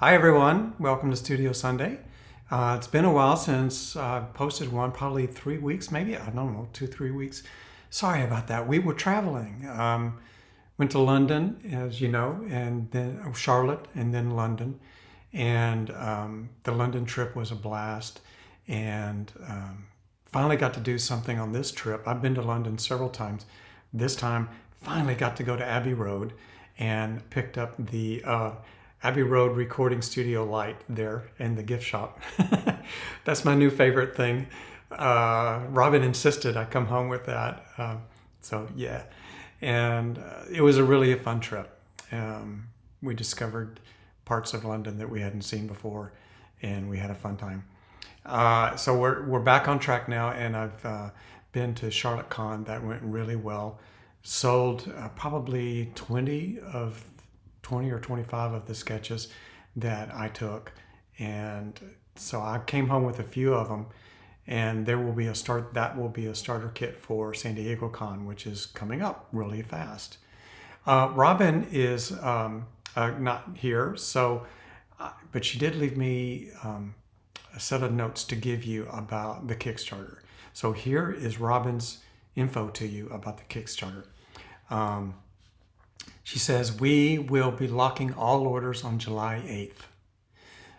Hi everyone, welcome to Studio Sunday. It's been a while since I posted one, probably 3 weeks, maybe, I don't know, 2, 3 weeks. Sorry about that. We were traveling. Went to London, as you know, and then Charlotte, and then London. And the London trip was a blast. And finally got to do something on this trip. I've been to London several times. This time, finally got to go to Abbey Road and picked up the Abbey Road recording studio light there in the gift shop. That's my new favorite thing. Robin insisted I come home with that. So yeah, and it was a fun trip. We discovered parts of London that we hadn't seen before, and we had a fun time. So we're back on track now, and I've been to Charlotte Con. That went really well. Sold probably 20 or 25 of the sketches that I took, and so I came home with a few of them, and there will be a starter kit for San Diego Con, which is coming up really fast. Robin is not here, so but she did leave me a set of notes to give you about the Kickstarter. So here is Robin's info to you about the Kickstarter. She says, we will be locking all orders on July 8th.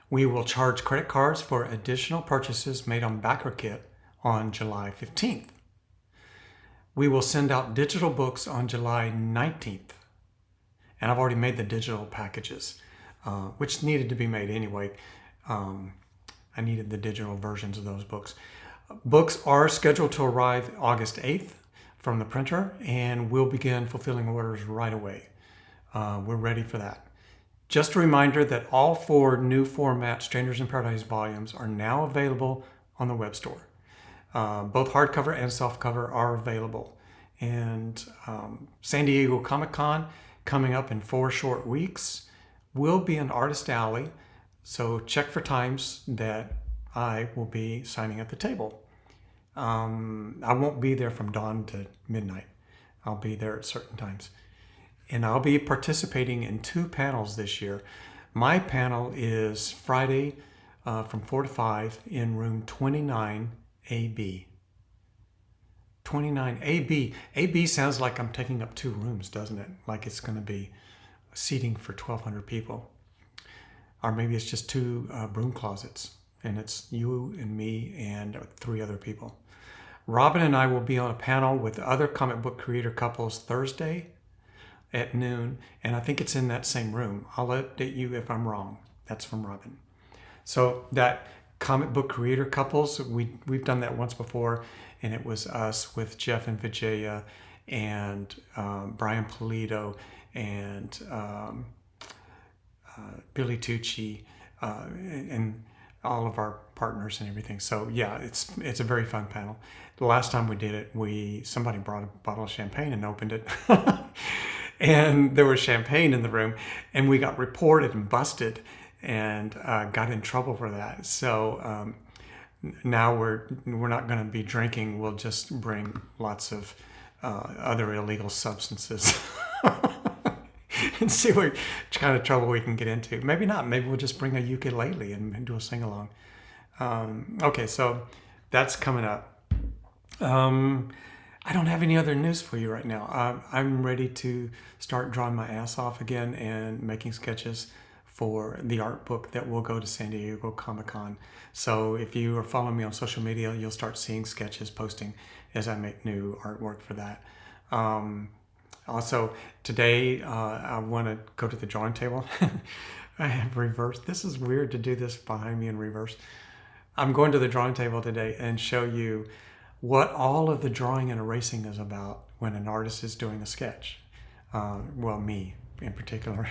We will charge credit cards for additional purchases made on Backerkit on July 15th. We will send out digital books on July 19th. And I've already made the digital packages, which needed to be made anyway. I needed the digital versions of those books. Books are scheduled to arrive August 8th from the printer, and we'll begin fulfilling orders right away. We're ready for that. Just a reminder that all 4 new format Strangers in Paradise volumes are now available on the web store. Both hardcover and softcover are available. And San Diego Comic-Con coming up in 4 short weeks will be an artist alley. So check for times that I will be signing at the table. I won't be there from dawn to midnight. I'll be there at certain times. And I'll be participating in 2 panels this year. My panel is Friday from 4 to 5 in room 29AB. 29AB. AB sounds like I'm taking up 2 rooms, doesn't it? Like it's going to be seating for 1,200 people. Or maybe it's just 2 broom closets, and it's you and me and 3 other people. Robin and I will be on a panel with other comic book creator couples Thursday at noon, and I think it's in that same room. I'll update you if I'm wrong. That's from Robin. So that comic book creator couples, we've done that once before, and it was us with Jeff and Vijaya and Brian Polito and Billy Tucci and all of our partners and everything. So yeah, it's a very fun panel. The last time we did it, somebody brought a bottle of champagne and opened it. And there was champagne in the room, and we got reported and busted and got in trouble for that. So now we're not going to be drinking. We'll just bring lots of other illegal substances and see what kind of trouble we can get into. Maybe not. Maybe we'll just bring a ukulele and do a sing-along. Okay, so that's coming up. I don't have any other news for you right now. I'm ready to start drawing my ass off again and making sketches for the art book that will go to San Diego Comic-Con. So if you are following me on social media, you'll start seeing sketches posting as I make new artwork for that. Also, today I want to go to the drawing table. I have reversed. This is weird to do this behind me in reverse. I'm going to the drawing table today and show you what all of the drawing and erasing is about when an artist is doing a sketch. Well, me in particular.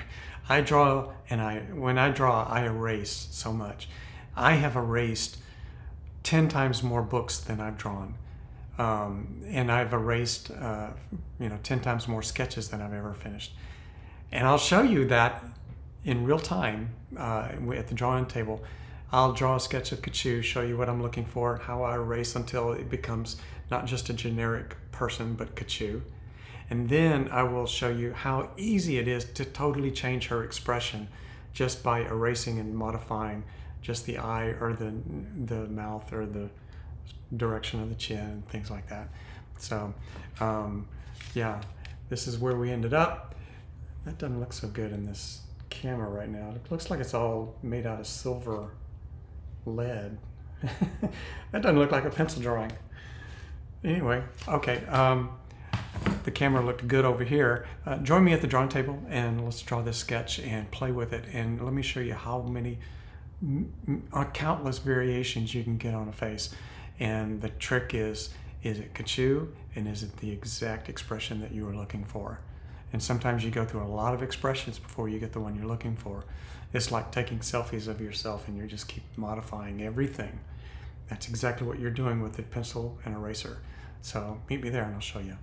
I draw, and when I draw, I erase so much. I have erased 10 times more books than I've drawn. And I've erased 10 times more sketches than I've ever finished. And I'll show you that in real time at the drawing table. I'll draw a sketch of Katchoo, show you what I'm looking for, how I erase until it becomes not just a generic person, but Katchoo. And then I will show you how easy it is to totally change her expression just by erasing and modifying just the eye or the mouth or the direction of the chin, things like that. So yeah, this is where we ended up. That doesn't look so good in this camera right now. It looks like it's all made out of silver lead. That doesn't look like a pencil drawing. Anyway, okay, the camera looked good over here. Join me at the drawing table and let's draw this sketch and play with it. And let me show you how many countless variations you can get on a face. And the trick is it Katchoo, and is it the exact expression that you were looking for? And sometimes you go through a lot of expressions before you get the one you're looking for. It's like taking selfies of yourself and you just keep modifying everything. That's exactly what you're doing with the pencil and eraser. So meet me there and I'll show you.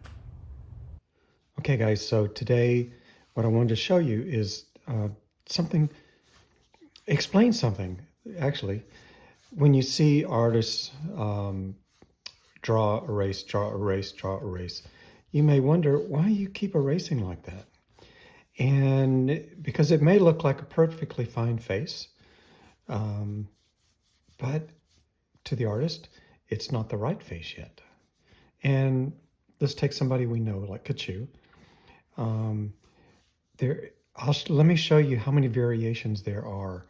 Okay guys, so today what I wanted to show you is explain something actually. When you see artists draw, erase, draw, erase, draw, erase, you may wonder why you keep erasing like that. And because it may look like a perfectly fine face, but to the artist, it's not the right face yet. And let's take somebody we know like Katchoo. Let me show you how many variations there are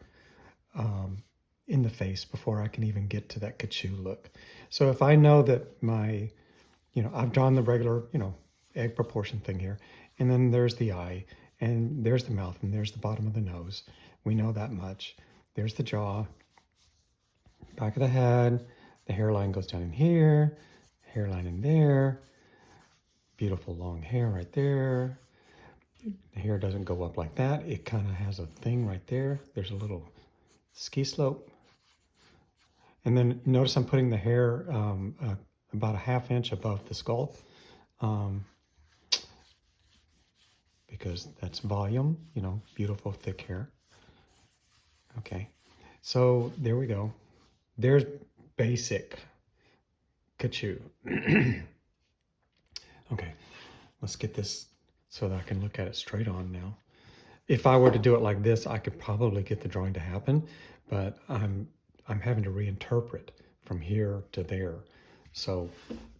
in the face before I can even get to that Katchoo look. So if I know that I've drawn the regular, egg proportion thing here, and then there's the eye, and there's the mouth, and there's the bottom of the nose. We know that much. There's the jaw, back of the head, the hairline goes down in here, hairline in there, beautiful long hair right there. The hair doesn't go up like that. It kind of has a thing right there. There's a little ski slope. And then notice I'm putting the hair about a ½ inch above the skull because that's volume, beautiful thick hair. Okay, so there we go. There's basic Katchoo. Okay, let's get this so that I can look at it straight on now. If I were to do it like this, I could probably get the drawing to happen, but I'm having to reinterpret from here to there. So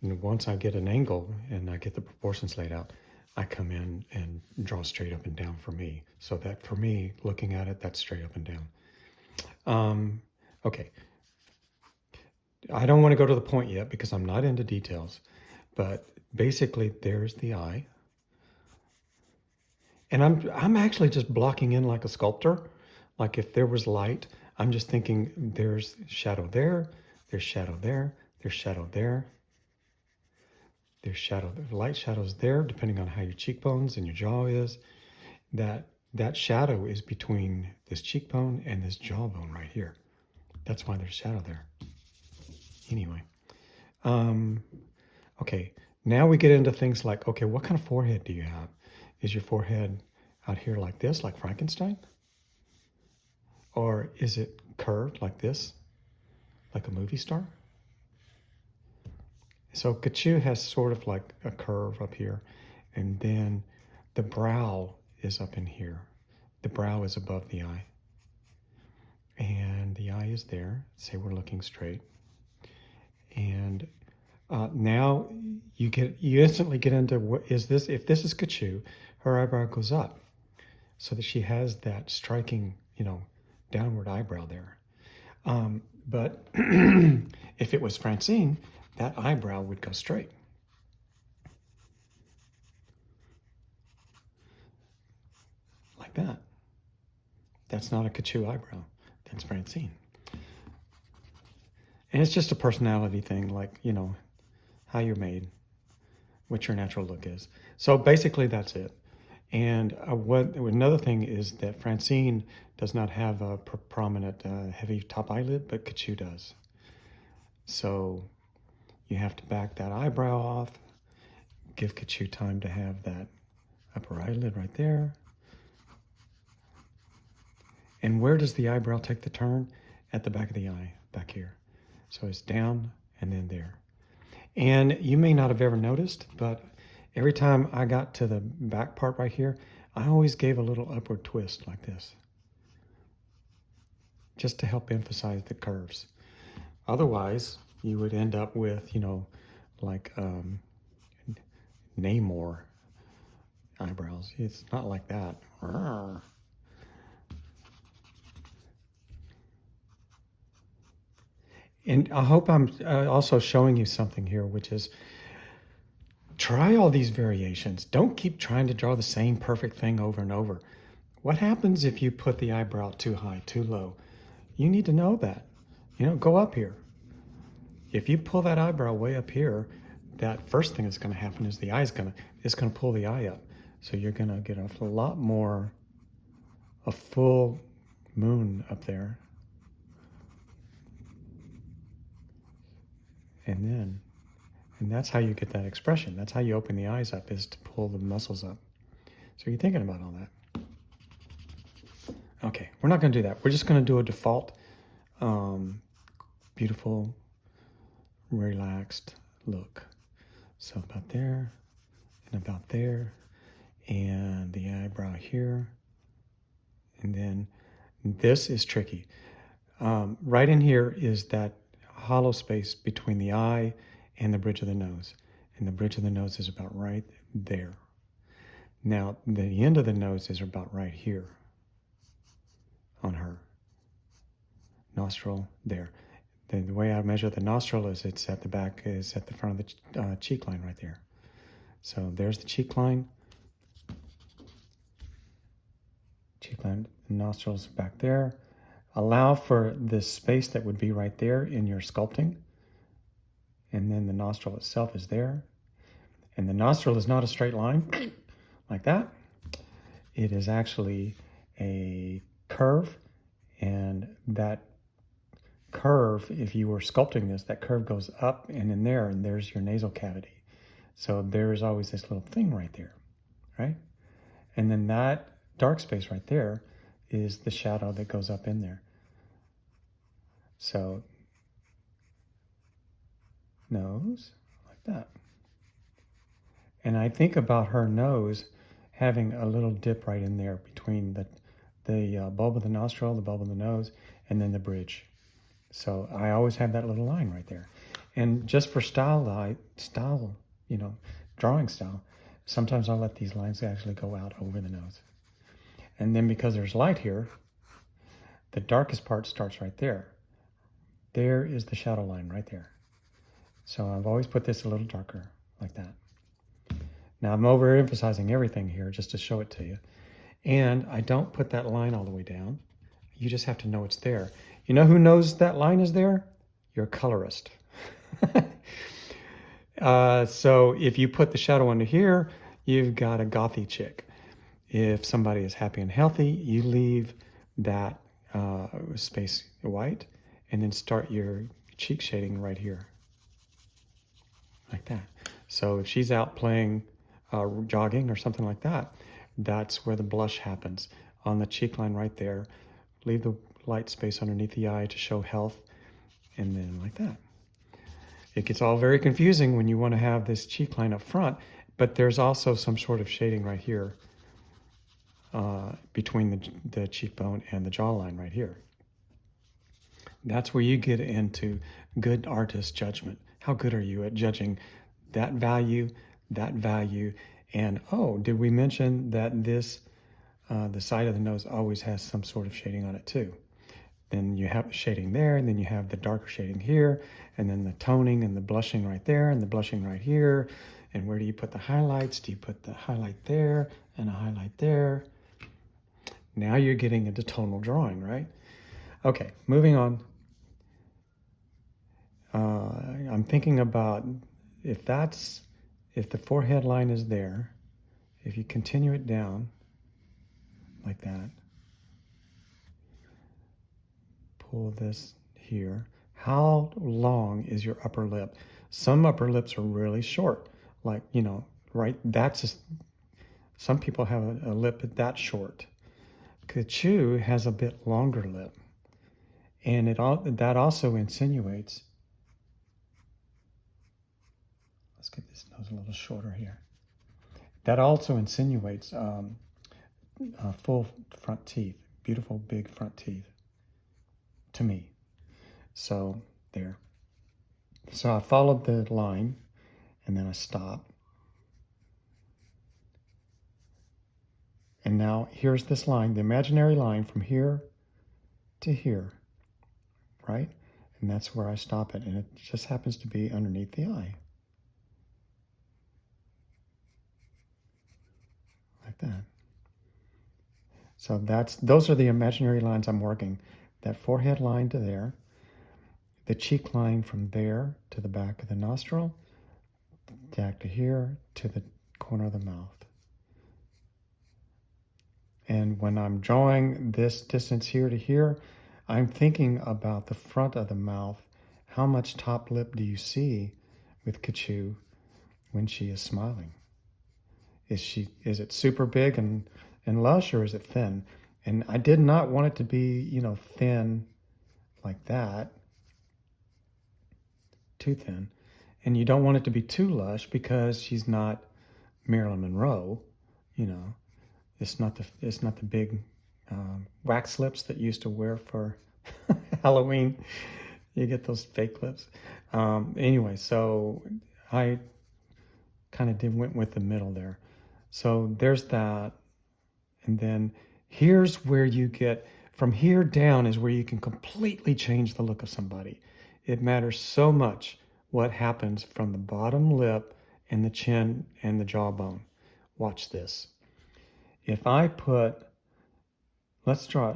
once I get an angle and I get the proportions laid out, I come in and draw straight up and down for me. So that for me, looking at it, that's straight up and down. Okay. I don't want to go to the point yet because I'm not into details, but basically there's the eye. And I'm actually just blocking in like a sculptor. Like if there was light, I'm just thinking there's shadow there, there's shadow there, there's shadow there, there's shadow, light shadows there, depending on how your cheekbones and your jaw is. That shadow is between this cheekbone and this jawbone right here. That's why there's shadow there. Anyway, okay, now we get into things like, okay, what kind of forehead do you have? Is your forehead out here like this, like Frankenstein? Or is it curved like this, like a movie star? So Katchoo has sort of like a curve up here, and then the brow is up in here. The brow is above the eye. And the eye is there, say we're looking straight. And now you instantly get into what is this? If this is Katchoo, her eyebrow goes up so that she has that striking, downward eyebrow there. But if it was Francine, that eyebrow would go straight. Like that. That's not a Katchoo eyebrow. That's Francine. And it's just a personality thing, like, how you're made, what your natural look is. So basically that's it. And another thing is that Francine does not have a prominent heavy top eyelid, but Katchoo does. So you have to back that eyebrow off, give Katchoo time to have that upper eyelid right there. And where does the eyebrow take the turn? At the back of the eye, back here. So it's down and then there. And you may not have ever noticed, but every time I got to the back part right here, I always gave a little upward twist like this. just to help emphasize the curves. Otherwise, you would end up with, like Namor eyebrows. It's not like that. And I hope I'm also showing you something here, which is try all these variations. Don't keep trying to draw the same perfect thing over and over. What happens if you put the eyebrow too high, too low? You need to know that. Go up here. If you pull that eyebrow way up here, that first thing that's going to happen is the eye's going to pull the eye up. So you're going to get a lot more, a full moon up there. And that's how you get that expression. That's how you open the eyes up, is to pull the muscles up. So you're thinking about all that. Okay, we're not going to do that. We're just going to do a default, beautiful, relaxed look. So about there, and about there, and the eyebrow here. And then this is tricky. Right in here is that hollow space between the eye and the bridge of the nose. And the bridge of the nose is about right there. Now, the end of the nose is about right here on her. Nostril there. The way I measure the nostril is it's at the back, is at the front of the cheek line right there. So there's the cheek line. Cheek line, nostrils back there. Allow for this space that would be right there in your sculpting. And then the nostril itself is there. And the nostril is not a straight line like that. It is actually a curve. And that curve, if you were sculpting this, that curve goes up and in there, and there's your nasal cavity. So there's always this little thing right there, right? And then that dark space right there is the shadow that goes up in there. So nose, like that. And I think about her nose having a little dip right in there between the bulb of the nostril, the bulb of the nose, and then the bridge. So I always have that little line right there. And just for style, drawing style, sometimes I'll let these lines actually go out over the nose. And then because there's light here, the darkest part starts right there. There is the shadow line right there. So I've always put this a little darker like that. Now I'm overemphasizing everything here just to show it to you. And I don't put that line all the way down. You just have to know it's there. You know who knows that line is there? Your colorist. So if you put the shadow under here, you've got a gothy chick. If somebody is happy and healthy, you leave that space white and then start your cheek shading right here. Like that. So if she's out playing, jogging or something like that, that's where the blush happens. On the cheek line right there, leave the light space underneath the eye to show health, and then like that. It gets all very confusing when you want to have this cheek line up front, but there's also some sort of shading right here between the cheekbone and the jawline right here. That's where you get into good artist judgment. How good are you at judging that value, and oh, did we mention that this, the side of the nose always has some sort of shading on it too. Then you have shading there, and then you have the darker shading here, and then the toning and the blushing right there, and the blushing right here. And where do you put the highlights? Do you put the highlight there and a highlight there? Now you're getting into tonal drawing, right? Okay, moving on. I'm thinking about if the forehead line is there, if you continue it down like that, pull this here. How long is your upper lip? Some upper lips are really short, like, right? That's just, some people have a lip that short. Katchoo has a bit longer lip, and that also insinuates. Let's get this nose a little shorter here. That also insinuates full front teeth, beautiful big front teeth. to me. So there. So I followed the line and then I stop. And now here's this line, the imaginary line from here to here, right? And that's where I stop it. And it just happens to be underneath the eye. Like that. So those are the imaginary lines I'm working. That forehead line to there, the cheek line from there to the back of the nostril, back to here to the corner of the mouth. And when I'm drawing this distance here to here, I'm thinking about the front of the mouth. How much top lip do you see with Katchoo when she is smiling? Is it super big and lush, or is it thin? And I did not want it to be, thin like that, too thin. And you don't want it to be too lush because she's not Marilyn Monroe, It's not the big wax lips that you used to wear for Halloween. You get those fake lips. Anyway, so I kind of went with the middle there. So there's that. And then here's where you get, from here down is where you can completely change the look of somebody. It matters so much what happens from the bottom lip and the chin and the jawbone. Watch this. If I put, let's try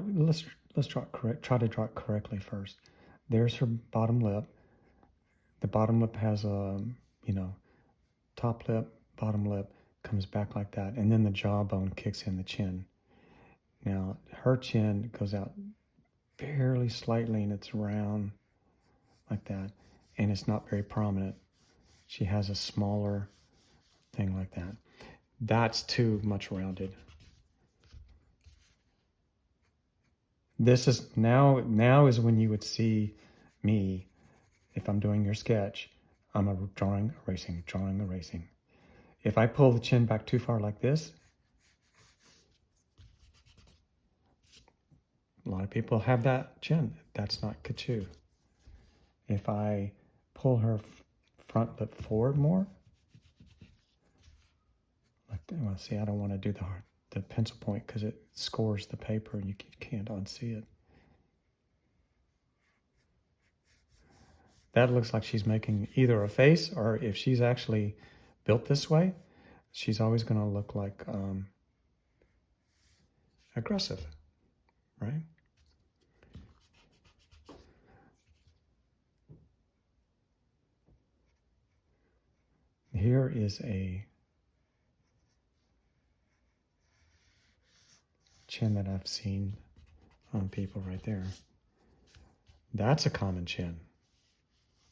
try to draw it correctly first. There's her bottom lip. The bottom lip has a, top lip, bottom lip, comes back like that. And then the jawbone kicks in the chin. Now, her chin goes out fairly slightly and it's round like that. And it's not very prominent. She has a smaller thing like that. That's too much rounded. This is now is when you would see me, if I'm doing your sketch, I'm drawing, erasing, drawing, erasing. If I pull the chin back too far like this, a lot of people have that chin. That's not Katchoo. If I pull her front lip forward more, like, well, see, I don't want to do the pencil point because it scores the paper and you can't unsee it. That looks like she's making either a face, or if she's actually built this way, she's always going to look like aggressive, right? Here is a chin that I've seen on people right there. That's a common chin.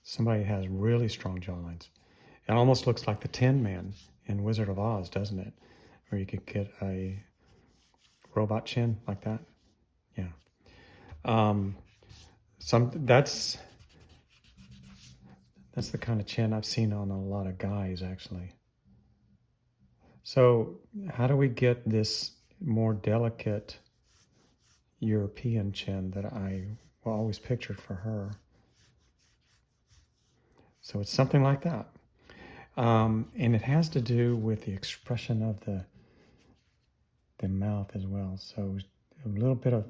Somebody has really strong jawlines. It almost looks like the Tin Man in Wizard of Oz, doesn't it? Where you could get a robot chin like that. Yeah. That's the kind of chin I've seen on a lot of guys, actually. So how do we get this more delicate European chin that I always pictured for her? So it's something like that. And it has to do with the expression of the mouth as well. So a little bit of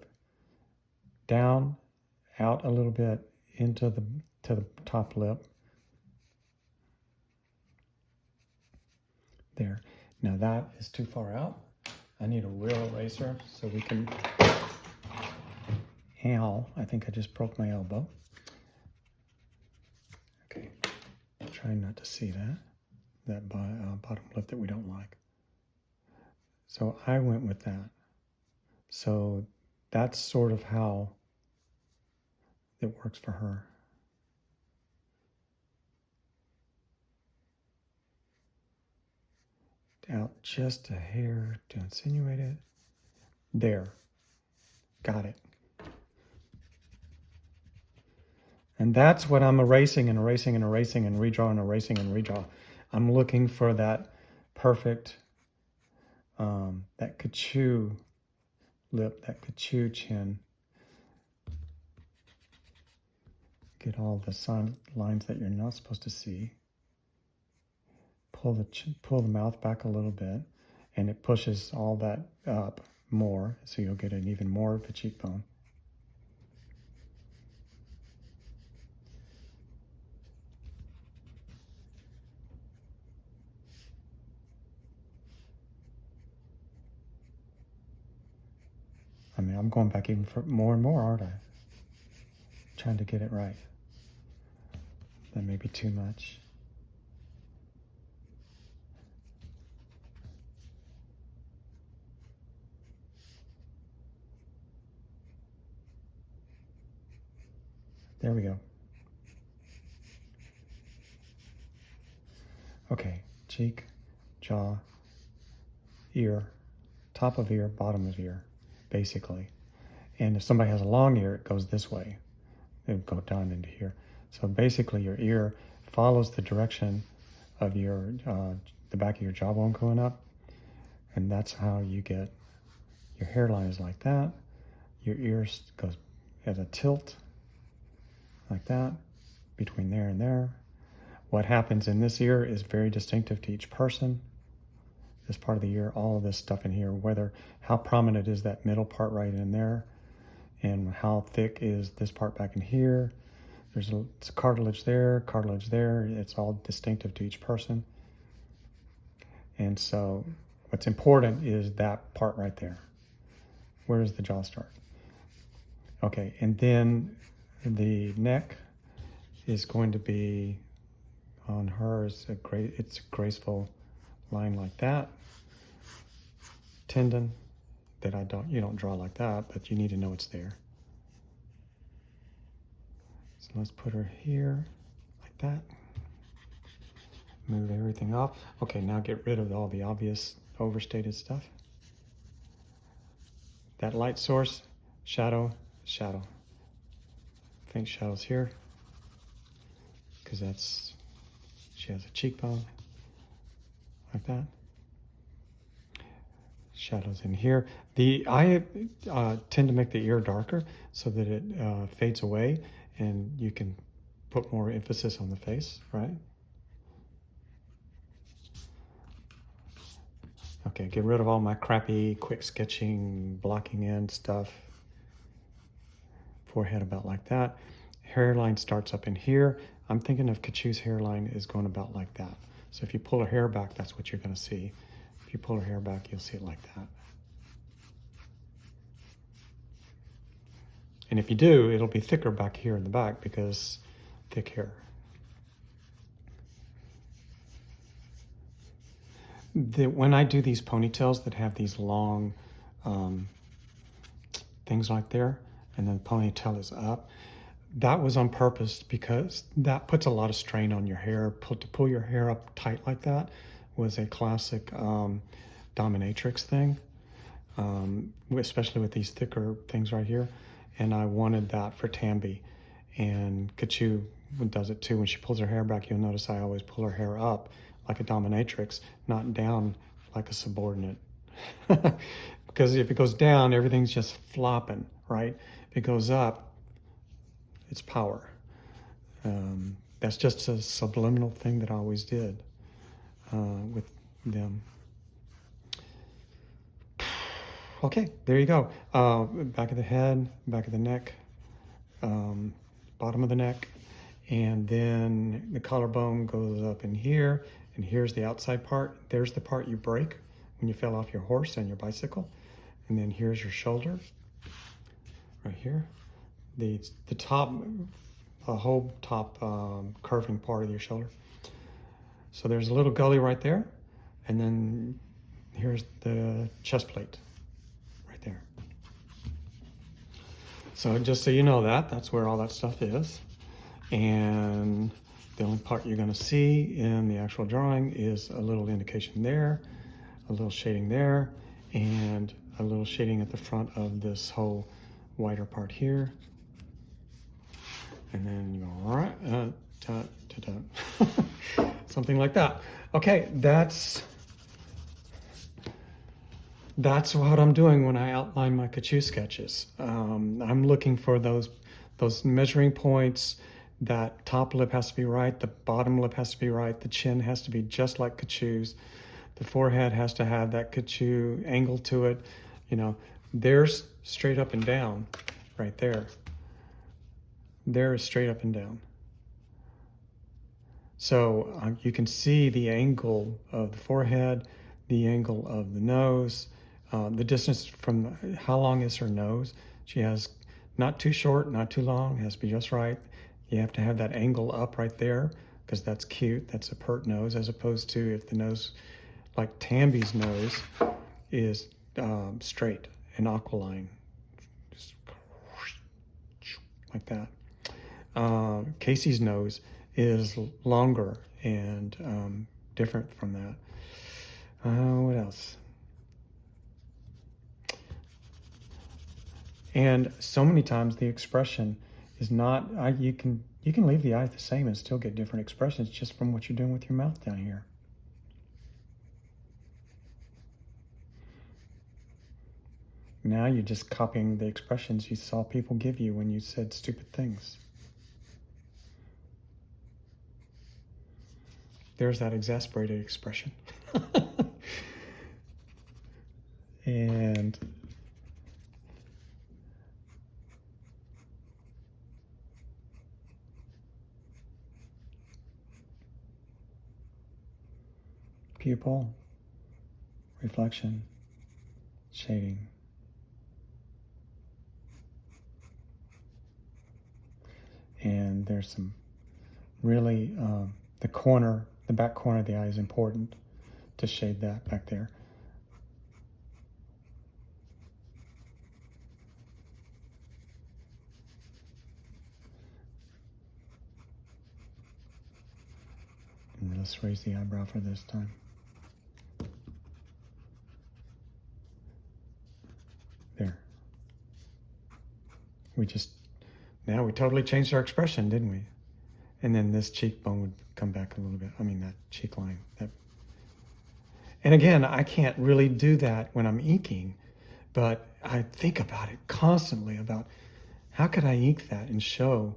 down, out a little bit into to the top lip. There. Now that is too far out. I need a real eraser so we can... Ow, I think I just broke my elbow. Okay, trying not to see that bottom lip that we don't like. So I went with that. So that's sort of how it works for her. Out just a hair to insinuate it. There. Got it. And that's what I'm erasing and erasing and erasing and redraw and erasing and redraw. I'm looking for that perfect, that Katchoo lip, that Katchoo chin. Get all the lines that you're not supposed to see. Pull the mouth back a little bit, and it pushes all that up more, so you'll get an even more of a cheekbone. I mean, I'm going back even for more and more, aren't I? Trying to get it right. That may be too much. There we go. Okay, cheek, jaw, ear, top of ear, bottom of ear, basically. And if somebody has a long ear, it goes this way. It would go down into here. So basically your ear follows the direction of your the back of your jawbone going up, and that's how you get your hairline is like that. Your ear goes at a tilt like that between there and there. What happens in this ear is very distinctive to each person. This part of the ear, all of this stuff in here, how prominent is that middle part right in there, and how thick is this part back in here. There's cartilage there, it's all distinctive to each person. And so what's important is that part right there. Where does the jaw start? Okay, and then the neck is going to be on her, it's a graceful line like that. Tendon that you don't draw like that, but you need to know it's there. So let's put her here like that. Move everything off. Okay, now get rid of all the obvious overstated stuff. That light source, shadow. Faint shadows here, because she has a cheekbone like that. Shadows in here. I tend to make the ear darker so that it fades away, and you can put more emphasis on the face, right? Okay, get rid of all my crappy, quick sketching, blocking in stuff. Forehead about like that. Hairline starts up in here. I'm thinking of Katchoo's hairline is going about like that. So if you pull her hair back, that's what you're going to see. If you pull her hair back, you'll see it like that. And if you do, it'll be thicker back here in the back because thick hair. When I do these ponytails that have these long things like there, and then the ponytail is up, that was on purpose because that puts a lot of strain on your hair. To pull your hair up tight like that was a classic dominatrix thing, especially with these thicker things right here. And I wanted that for Tambi. And Katchoo does it too. When she pulls her hair back, you'll notice I always pull her hair up like a dominatrix, not down like a subordinate. Because if it goes down, everything's just flopping, right? If it goes up, it's power. That's just a subliminal thing that I always did with them. Okay, there you go. Back of the head, back of the neck, bottom of the neck, and then the collarbone goes up in here, and here's the outside part. There's the part you break when you fell off your horse and your bicycle, and then here's your shoulder, right here. The top, the whole top curving part of your shoulder. So there's a little gully right there, and then here's the chest plate right there. So just so you know that's where all that stuff is. And the only part you're going to see in the actual drawing is a little indication there, a little shading there, and a little shading at the front of this whole whiter part here. And then you go, right, something like that. Okay, that's what I'm doing when I outline my Katchoo sketches. I'm looking for those measuring points That top lip has to be right. The bottom lip has to be right. The chin has to be just like Katchoo's. The forehead has to have that Katchoo angle to it. You know, there's straight up and down right there. There is straight up and down. So you can see the angle of the forehead, the angle of the nose, the distance from how long is her nose. She has not too short, not too long, it has to be just right. You have to have that angle up right there because that's cute. That's a pert nose, as opposed to if the nose, like Tambi's nose, is straight and aquiline, just like that. Casey's nose is longer and different from that. What else? And so many times the expression is not, you can leave the eyes the same and still get different expressions just from what you're doing with your mouth down here. Now you're just copying the expressions you saw people give you when you said stupid things. There's that exasperated expression. And pupil, reflection, shading. And there's some really, the back corner of the eye is important to shade that back there. And let's raise the eyebrow for this time. There. Now we totally changed our expression, didn't we? And then this cheekbone would come back a little bit. I mean, that cheek line. And again, I can't really do that when I'm inking, but I think about it constantly about how could I ink that and show.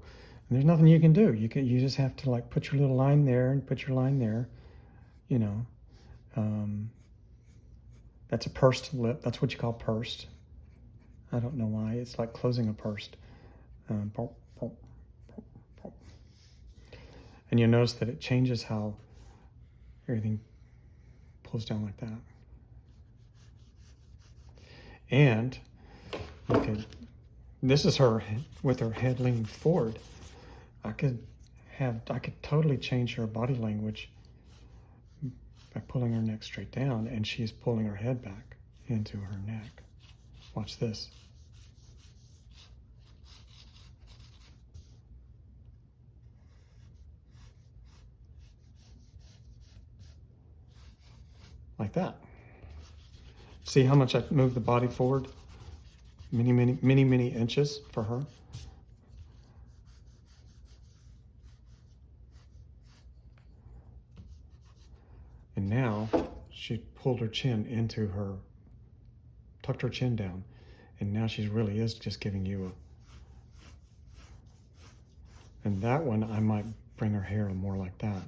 And there's nothing you can do. You just have to like put your little line there and put your line there. You know, that's a pursed lip. That's what you call pursed. I don't know why. It's like closing a pursed. And you'll notice that it changes how everything pulls down like that. And look at, this is her with her head leaning forward. I could totally change her body language by pulling her neck straight down, and she's pulling her head back into her neck. Watch this. Like that. See how much I moved the body forward? Many inches for her. And now she pulled her chin into her, tucked her chin down, and now she really is just giving you and that one I might bring her hair more like that,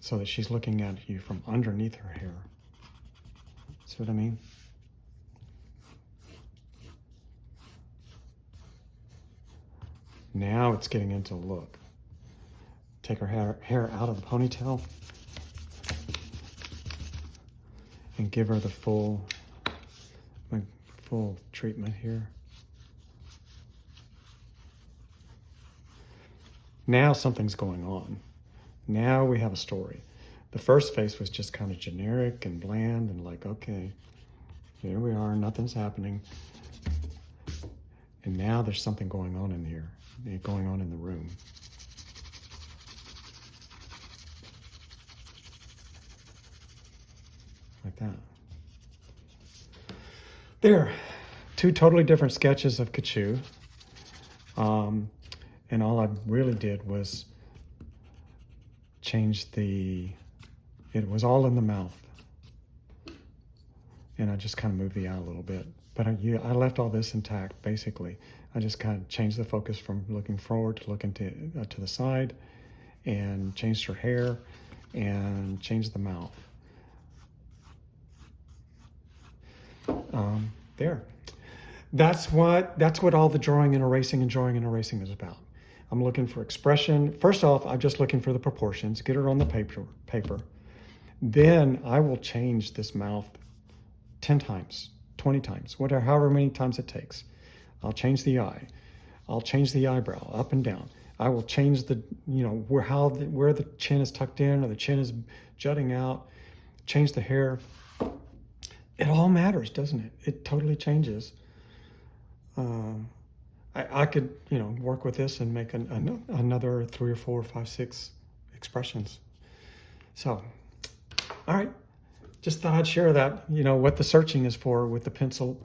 so that she's looking at you from underneath her hair. See what I mean? Now it's getting into look. Take her hair out of the ponytail and give her the full treatment here. Now something's going on. Now we have a story. The first face was just kind of generic and bland and like, okay, here we are, nothing's happening. And now there's something going on in here, going on in the room. Like that. There, two totally different sketches of Katchoo. And all I really did was change it was all in the mouth. And I just kind of moved the eye a little bit. But I left all this intact, basically. I just kind of changed the focus from looking forward to looking to the side, and changed her hair, and changed the mouth. There. That's what all the drawing and erasing is about. I'm looking for expression. First off, I'm just looking for the proportions, get her on the paper. Then I will change this mouth 10 times, 20 times, whatever, however many times it takes. I'll change the eye. I'll change the eyebrow up and down. I will change the, where the chin is tucked in or the chin is jutting out. Change the hair. It all matters, doesn't it? It totally changes. I could, work with this and make another 3 or 4 or 5, 6 expressions. So, all right. Just thought I'd share that, what the searching is for with the pencil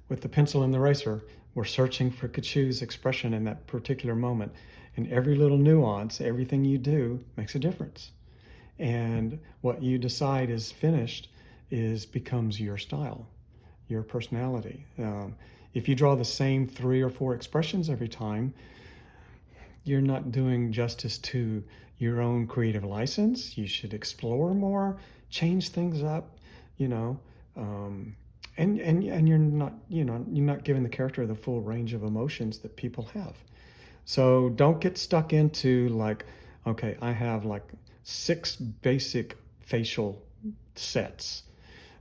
and the eraser. We're searching for Katchoo's expression in that particular moment. And every little nuance, everything you do makes a difference. And what you decide is finished becomes your style, your personality. If you draw the same 3 or 4 expressions every time, you're not doing justice to your own creative license. You should explore more, change things up, and you're not giving the character the full range of emotions that people have. So don't get stuck into like, okay, I have like 6 basic facial sets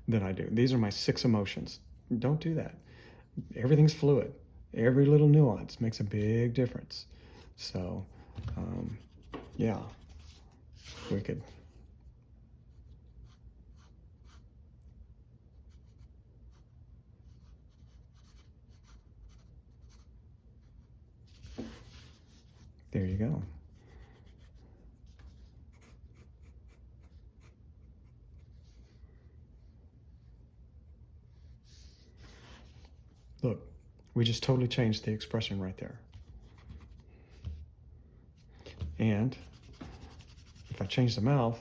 that I do. These are my 6 emotions. Don't do that. Everything's fluid. Every little nuance makes a big difference. So, yeah, we could. There you go. Look, we just totally changed the expression right there. And if I change the mouth,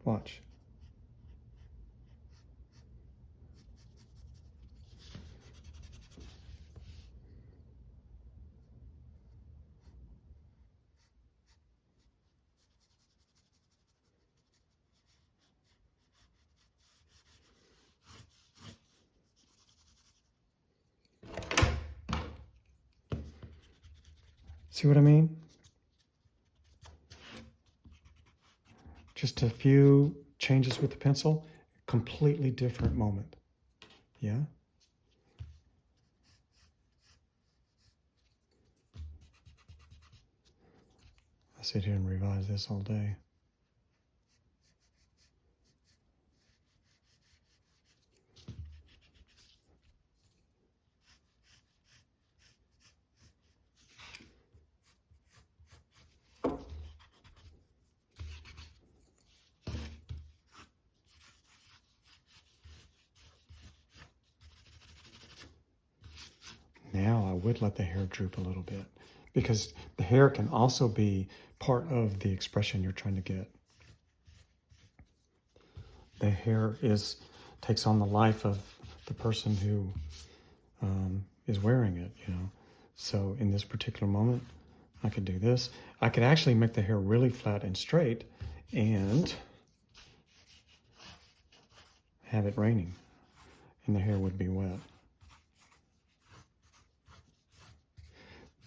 watch. See what I mean? Just a few changes with the pencil, completely different moment. Yeah? I sit here and revise this all day. Now I would let the hair droop a little bit, because the hair can also be part of the expression you're trying to get. The hair takes on the life of the person who is wearing it, So in this particular moment, I could do this. I could actually make the hair really flat and straight and have it raining, and the hair would be wet.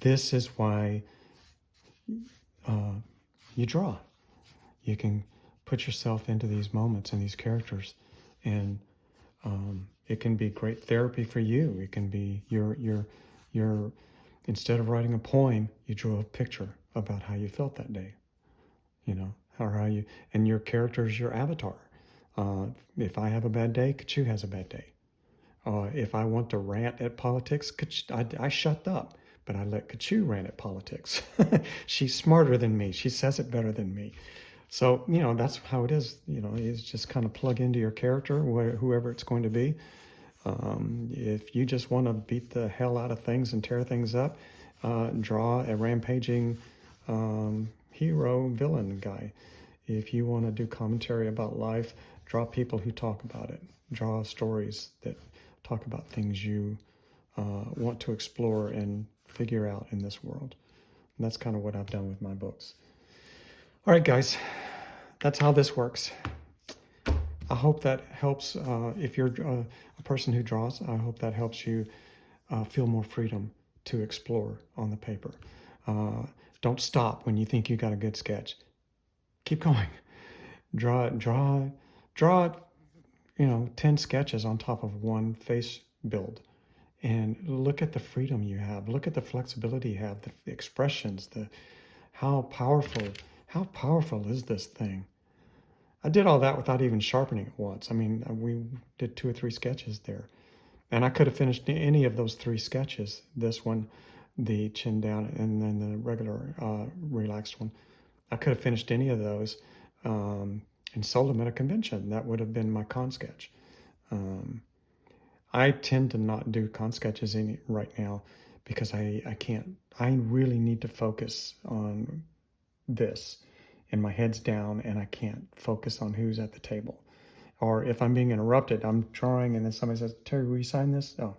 This is why you draw. You can put yourself into these moments and these characters, and it can be great therapy for you. It can be your instead of writing a poem, you draw a picture about how you felt that day, or how you, and your character is your avatar. If I have a bad day, Katchoo has a bad day. If I want to rant at politics, I shut up. But I let Katchoo rant at politics. She's smarter than me. She says it better than me. So, that's how it is. Is just kind of plug into your character, whoever it's going to be. If you just want to beat the hell out of things and tear things up, draw a rampaging hero villain guy. If you want to do commentary about life, draw people who talk about it. Draw stories that talk about things you want to explore and figure out in this world. And that's kind of what I've done with my books. All right, guys, that's how this works. I hope that helps. If you're a person who draws, I hope that helps you feel more freedom to explore on the paper. Don't stop when you think you got a good sketch. Keep going. Draw, 10 sketches on top of one face build. And look at the freedom you have. Look at the flexibility you have, the expressions, how powerful is this thing? I did all that without even sharpening it once. I mean, we did 2 or 3 sketches there. And I could have finished any of those 3 sketches. This one, the chin down, and then the regular relaxed one. I could have finished any of those and sold them at a convention. That would have been my con sketch. I tend to not do con sketches right now because I can't. I really need to focus on this, and my head's down, and I can't focus on who's at the table. Or if I'm being interrupted, I'm drawing, and then somebody says, "Terry, will you sign this?" Oh,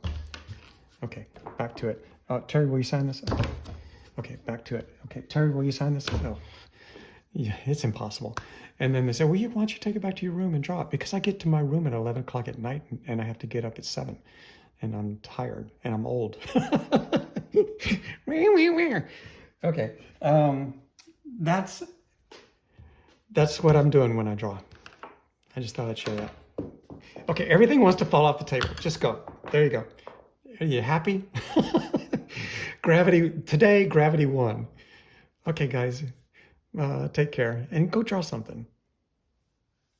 okay, back to it. Terry, will you sign this? Okay, back to it. Okay, Terry, will you sign this? Oh, yeah, it's impossible. And then they say, well, why don't you take it back to your room and draw it? Because I get to my room at 11 o'clock at night, and I have to get up at 7. And I'm tired, and I'm old. Okay, that's what I'm doing when I draw. I just thought I'd share that. Okay, everything wants to fall off the table. Just go. There you go. Are you happy? Gravity won. Okay, guys, take care and go draw something.